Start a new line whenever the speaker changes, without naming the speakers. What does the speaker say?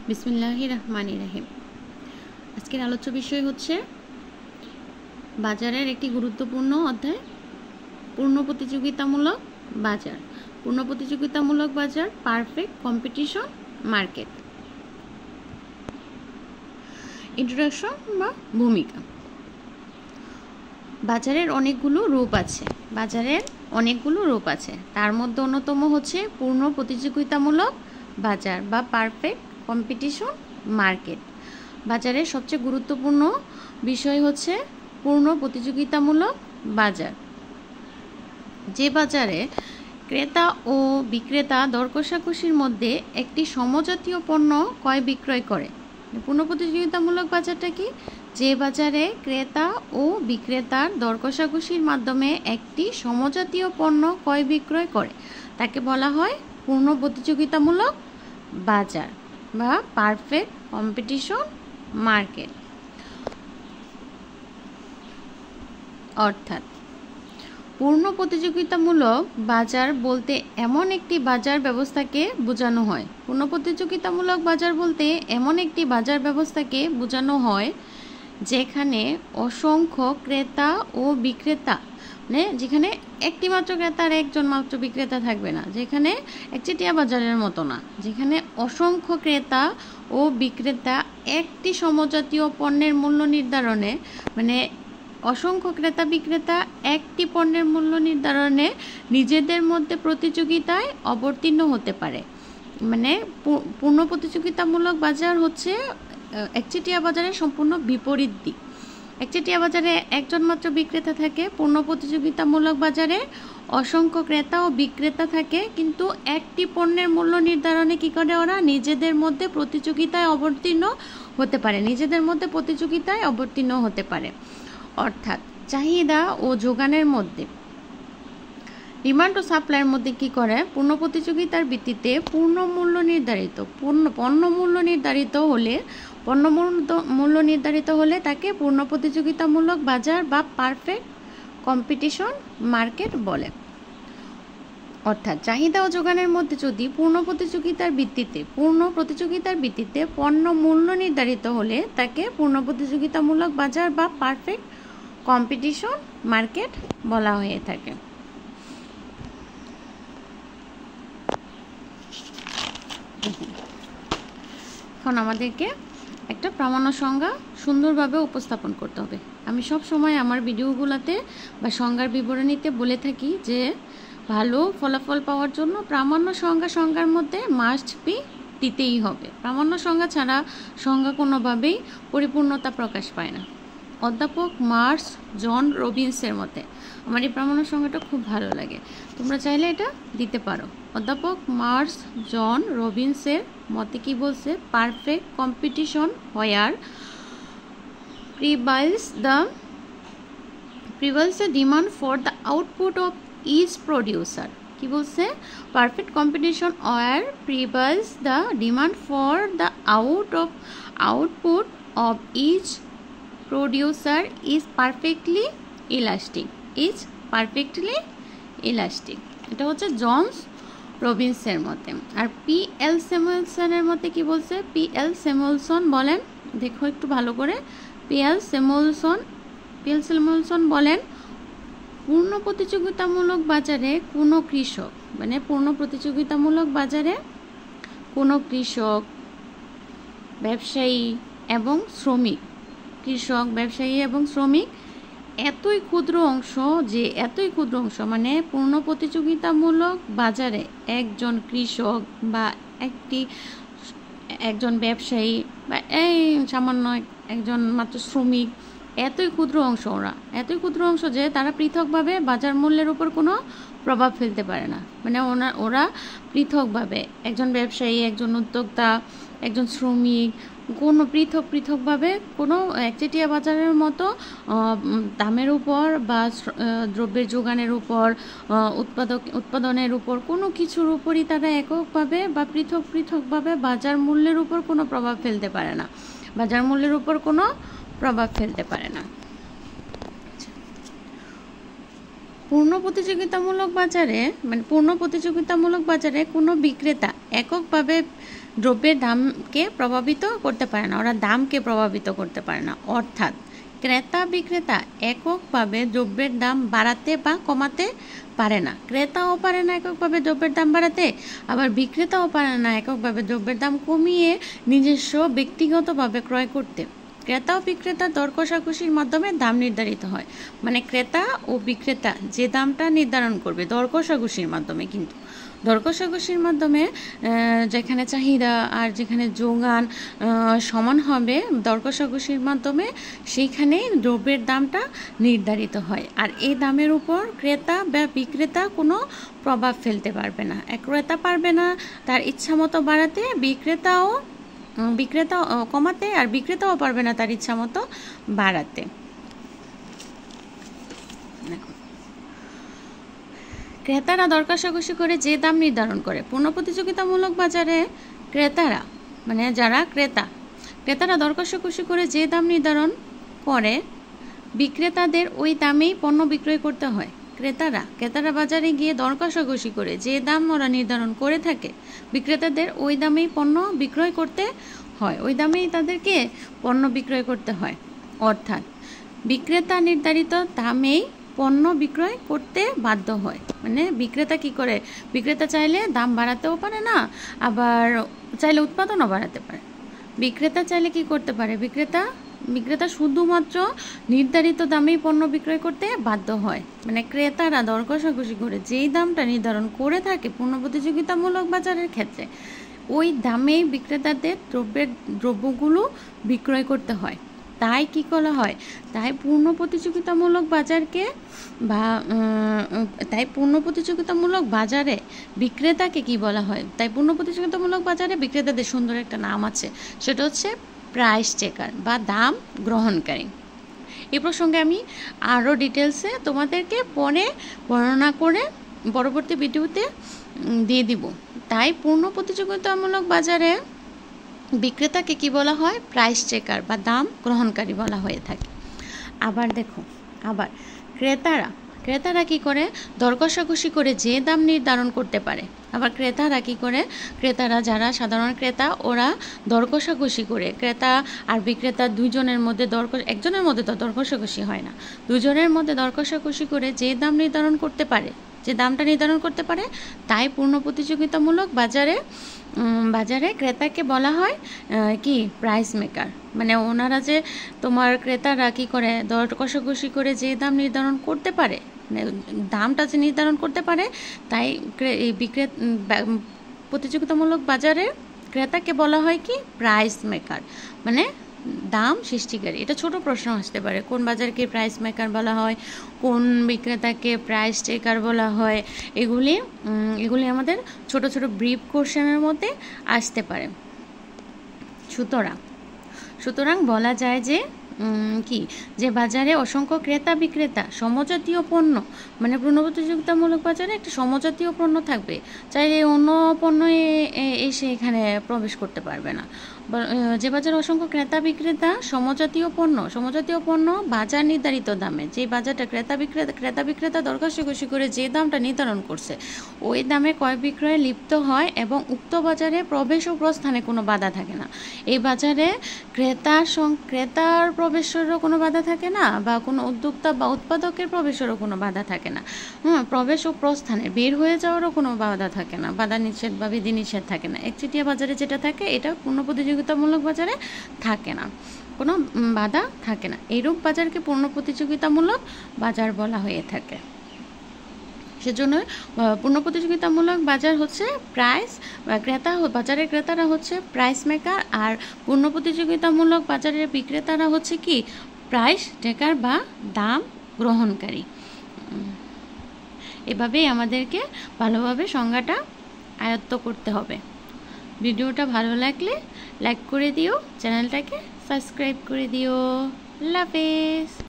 বিসমিল্লাহির রহমানির রহিম। আজকের আলোচ্য বিষয় হচ্ছে বাজারের একটি গুরুত্বপূর্ণ অধ্যায়, পূর্ণ প্রতিযোগিতামূলক বাজার। পূর্ণ প্রতিযোগিতামূলক বাজার, পারফেক্ট কম্পিটিশন মার্কেট। ইন্ট্রোডাকশন বা ভূমিকা। বাজারের অনেকগুলো রূপ আছে। তার মধ্যে অন্যতম হচ্ছে পূর্ণ প্রতিযোগিতামূলক বাজার বা পারফেক্ট কম্পিটিশন মার্কেট। বাজারের সবচেয়ে গুরুত্বপূর্ণ বিষয় হচ্ছে পূর্ণ প্রতিযোগিতামূলক বাজার, যে বাজারে ক্রেতা ও বিক্রেতা দর কষাকষির মধ্যে একটি সমজাতীয় পণ্য ক্রয় বিক্রয় করে। পূর্ণ প্রতিযোগিতামূলক বাজারটা কি? যে বাজারে ক্রেতা ও বিক্রেতার দর কষাকষির মাধ্যমে একটি সমজাতীয় পণ্য ক্রয় বিক্রয় করে তাকে বলা হয় পূর্ণ প্রতিযোগিতামূলক বাজার বা পারফেক্ট কম্পিটিশন মার্কেট। অর্থাৎ পূর্ণ প্রতিযোগিতামূলক বাজার বলতে এমন একটি বাজার ব্যবস্থাকে বোঝানো হয়। পূর্ণ প্রতিযোগিতামূলক বাজার বলতে এমন একটি বাজার ব্যবস্থাকে বোঝানো হয় যেখানে অসংখ্য ক্রেতা ও বিক্রেতা, মানে যেখানে একটি মাত্র ক্রেতা আর একজন মাত্র বিক্রেতা থাকবে না, যেখানে একচেটিয়া বাজারের মতো না, যেখানে অসংখ্য ক্রেতা ও বিক্রেতা একটি সমজাতীয় পণ্যের মূল্য নির্ধারণে, মানে অসংখ্য ক্রেতা বিক্রেতা একটি পণ্যের মূল্য নির্ধারণে নিজেদের মধ্যে প্রতিযোগিতায় অবতীর্ণ হতে পারে। মানে পূর্ণ প্রতিযোগিতামূলক বাজার হচ্ছে একচেটিয়া বাজারের সম্পূর্ণ বিপরীত দিক। একচেটিয়া বাজারে একজন মাত্র বিক্রেতা থাকে, পূর্ণ প্রতিযোগিতামূলক বাজারে অসংখ্য ক্রেতা ও বিক্রেতা থাকে, কিন্তু একটি পণ্যের মূল্য নির্ধারণে কি করে ওরা নিজেদের মধ্যে প্রতিযোগিতায় অবতীর্ণ হতে পারে। অর্থাৎ চাহিদা ও যোগানের মধ্যে, ডিমান্ড ও সাপ্লাইয়ের মধ্যে কি করে পূর্ণ প্রতিযোগিতার ভিত্তিতে পণ্য মূল্য নির্ধারিত হলে তাকে পূর্ণ প্রতিযোগিতামূলক বাজার বা পারফেক্ট কম্পিটিশন মার্কেট বলে। অর্থাৎ চাহিদা ও যোগানের মধ্যে যদি পূর্ণ প্রতিযোগিতার ভিত্তিতে পণ্য মূল্য নির্ধারিত হলে তাকে পূর্ণ প্রতিযোগিতামূলক বাজার বা পারফেক্ট কম্পিটিশন মার্কেট বলা হয়ে থাকে। এখন আমাদেরকে একটা প্রামাণ্য সংজ্ঞা সুন্দরভাবে উপস্থাপন করতে হবে। আমি সব সময় আমার ভিডিওগুলোতে বা সংজ্ঞার বিবরণীতে বলে থাকি যে ভালো ফলাফল পাওয়ার জন্য প্রামাণ্য সংজ্ঞার মধ্যে মাস্ট বি দিতেই হবে। প্রামাণ্য সংজ্ঞা ছাড়া সংজ্ঞা কোনোভাবেই পরিপূর্ণতা প্রকাশ পায় না। অধ্যাপক মার্স জন রবিনসের মতে, আমার এই প্রামাণ্য সংজ্ঞাটা খুব ভালো লাগে, তোমরা চাইলে এটা দিতে পারো। অধ্যাপক মার্স জন রবিনসের মতে কি বলছে? Perfect competition where prevails the demand for the output of each producer। কি বলছে? Perfect competition where prevails the demand for the output of each producer is perfectly elastic। এটা হচ্ছে জনস রবিনসের মতে। আর পি.এল. স্যামুয়েলসনের মতে কি বলছে? পি.এল. স্যামুয়েলসন বলেন, দেখো একটু ভালো করে। পি.এল. স্যামুয়েলসন বলেন, পূর্ণ প্রতিযোগিতামূলক বাজারে কোনো কৃষক, ব্যবসায়ী এবং শ্রমিক এতই ক্ষুদ্র অংশ, মানে পূর্ণ প্রতিযোগিতামূলক বাজারে একজন কৃষক বা একজন ব্যবসায়ী বা সামান্য একজন মাত্র শ্রমিক, এতই ক্ষুদ্র অংশ যে তারা পৃথকভাবে বাজার মূল্যের উপর কোনো প্রভাব ফেলতে পারে না। মানে ওরা পৃথকভাবে, একজন ব্যবসায়ী, একজন উদ্যোক্তা, একজন শ্রমিক, কোনো পৃথকভাবে কোনো একচেটিয়া বাজারের মতো দামের উপর বা দ্রব্যের যোগানের উপর, উৎপাদনের উপর, কোনো কিছুর উপরই তারা এককভাবে বা পৃথকভাবে বাজার মূল্যের উপর কোনো প্রভাব ফেলতে পারে না। পূর্ণ প্রতিযোগিতামূলক বাজারে কোনো বিক্রেতা এককভাবে দ্রব্যের দামকে প্রভাবিত করতে পারে না, ওরা দামকে প্রভাবিত করতে পারে না। অর্থাৎ ক্রেতা বিক্রেতা এককভাবে দ্রব্যের দাম বাড়াতে বা কমাতে পারে না। ক্রেতাও পারে না এককভাবে দ্রব্যের দাম বাড়াতে, আবার বিক্রেতাও পারে না এককভাবে দ্রব্যের দাম কমিয়ে নিজস্ব ব্যক্তিগতভাবে ক্রয় করতে। ক্রেতা ও বিক্রেতা দর কষাকষির মাধ্যমে দাম নির্ধারিত হয়। মানে ক্রেতা ও বিক্রেতা যে দামটা নির্ধারণ করবে দর কষাকষির মাধ্যমে, কিন্তু দর কষাকষির মাধ্যমে যেখানে চাহিদা আর যেখানে যোগান সমান হবে দর কষাকষির মাধ্যমে, সেইখানে দ্রব্যের দামটা নির্ধারিত হয়। আর এই দামের উপর ক্রেতা বা বিক্রেতা কোনো প্রভাব ফেলতে পারবে না। ক্রেতা পারবে না তার ইচ্ছা মতো বাড়াতে, বিক্রেতা কমাতে, আর বিক্রেতাও পারবে না তার ইচ্ছা মতো বাড়াতে। ক্রেতারা দর কষাকষি করে যে দাম নির্ধারণ করে। পূর্ণ প্রতিযোগিতামূলক বাজারে ক্রেতারা, মানে যারা ক্রেতারা দর কষাকষি করে যে দাম নির্ধারণ করে, বিক্রেতাদের ওই দামেই পণ্য বিক্রয় করতে হয়। ক্রেতারা বাজারে গিয়ে দর কষাকষি করে যে দাম ওরা নির্ধারণ করে থাকে, বিক্রেতাদের ওই দামেই পণ্য বিক্রয় করতে হয়, ওই দামেই তাদেরকে পণ্য বিক্রয় করতে হয়। অর্থাৎ বিক্রেতা নির্ধারিত দামেই পণ্য বিক্রয় করতে বাধ্য হয়। মানে বিক্রেতা কি করে, বিক্রেতা চাইলে দাম বাড়াতেও পারে না, আবার চাইলে উৎপাদনও বাড়াতে পারে। বিক্রেতা চাইলে কি করতে পারে, বিক্রেতা শুধুমাত্র নির্ধারিত দামেই পণ্য বিক্রয় করতে বাধ্য হয়। মানে ক্রেতারা দর কষাকষি করে যেই দামটা নির্ধারণ করে থাকে পূর্ণ প্রতিযোগিতামূলক বাজারের ক্ষেত্রে, ওই দামেই বিক্রেতাদের দ্রব্যগুলো বিক্রয় করতে হয়। তাই কি করা হয়, তাই পূর্ণ প্রতিযোগিতামূলক বাজারে বিক্রেতাকে কি বলা হয়, তাই পূর্ণ প্রতিযোগিতামূলক বাজারে বিক্রেতাদের সুন্দর একটা নাম আছে, সেটা হচ্ছে প্রাইস চেকার বা দাম গ্রহণকারী। এই প্রসঙ্গে আমি আরও ডিটেলসে তোমাদেরকে পরে বর্ণনা করে পরবর্তী ভিডিওতে দিয়ে দিব। তাই পূর্ণ প্রতিযোগিতামূলক বাজারে বিক্রেতাকে কি বলা হয়, প্রাইস চেকার বা দাম গ্রহণকারী বলা হয়ে থাকে। আবার দেখো, আবার ক্রেতারা কি করে, দর কষাকষি করে যে দাম নির্ধারণ করতে পারে। আবার ক্রেতারা যারা সাধারণ ক্রেতা, ওরা দর কষাকষি করে, ক্রেতা আর বিক্রেতা দুইজনের মধ্যে একজনের মধ্যে তো দর কষাকষি হয় না, দুজনের মধ্যে দর কষাকষি করে যে দাম নির্ধারণ করতে পারে, যে দামটা নির্ধারণ করতে পারে, তাই পূর্ণ প্রতিযোগিতামূলক বাজারে ক্রেতাকে বলা হয় কি, প্রাইস মেকার। মানে ওনারা যে ক্রেতারা কি করে, দর কষাকষি করে যে দাম নির্ধারণ করতে পারে, দামটা যে নির্ধারণ করতে পারে, তাই প্রতিযোগিতামূলক বাজারে ক্রেতাকে বলা হয় কি, প্রাইস মেকার, মানে দাম সৃষ্টিকারী। এটা ছোট প্রশ্ন আসতে পারে, কোন বাজারকে প্রাইস মেকার বলা হয়, কোন বিক্রেতাকে প্রাইস চেকার বলা হয়, এগুলি আমাদের ছোট ছোট ব্রিফ কোশ্চেনের মধ্যে আসতে পারে। সুতরাং বলা যায় যে বাজারে অসংখ্য ক্রেতা বিক্রেতা সমজাতীয় পণ্য, মানে পূর্ণ প্রতিযোগিতামূলক বাজারে একটা সমজাতীয় পণ্য থাকবে, চাইলে অন্য পণ্য এসে এখানে প্রবেশ করতে পারবে না। যে বাজারে অসংখ্য ক্রেতা বিক্রেতা সমজাতীয় পণ্য বাজার নির্ধারিত দামে, যে বাজারটা ক্রেতা বিক্রেতা দর কষাকষি করে যে দামটা নির্ধারণ করছে, ওই দামে ক্রয় বিক্রয়ে লিপ্ত হয় এবং উক্ত বাজারে প্রবেশ ও প্রস্থানে কোনো বাধা থাকে না। এই বাজারে ক্রেতার প্রবেশেরও কোনো বাধা থাকে না, বা কোনো উদ্যোক্তা বা উৎপাদকের প্রবেশেরও কোনো বাধা থাকে না। প্রবেশ ও প্রস্থানে বের হয়ে যাওয়ারও কোনো বাধা থাকে না, বাধা নিষেধ বা বিধিনিষেধ থাকে না। একচেটিয়া বাজারে যেটা থাকে, এটা পূর্ণ প্রতিযোগিতামূলক বাজারে থাকে না, কোনো বাধা থাকে না। এইরূপ বাজারকে পূর্ণ প্রতিযোগিতামূলক বাজার বলা হয়ে থাকে। সেজন্য পূর্ণ প্রতিযোগিতামূলক বাজার হচ্ছে বাজারের ক্রেতারা হচ্ছে প্রাইস মেকার, আর পূর্ণ প্রতিযোগিতামূলক বাজারের বিক্রেতারা হচ্ছে কি, প্রাইস চেকার বা দাম গ্রহণকারী। এভাবেই আমাদেরকে ভালোভাবে সংজ্ঞাটা আয়ত্ত করতে হবে। ভিডিওটা ভালো লাগলে লাইক করে দিও, চ্যানেলটাকে সাবস্ক্রাইব করে দিও। আল্লাহ হাফেজ।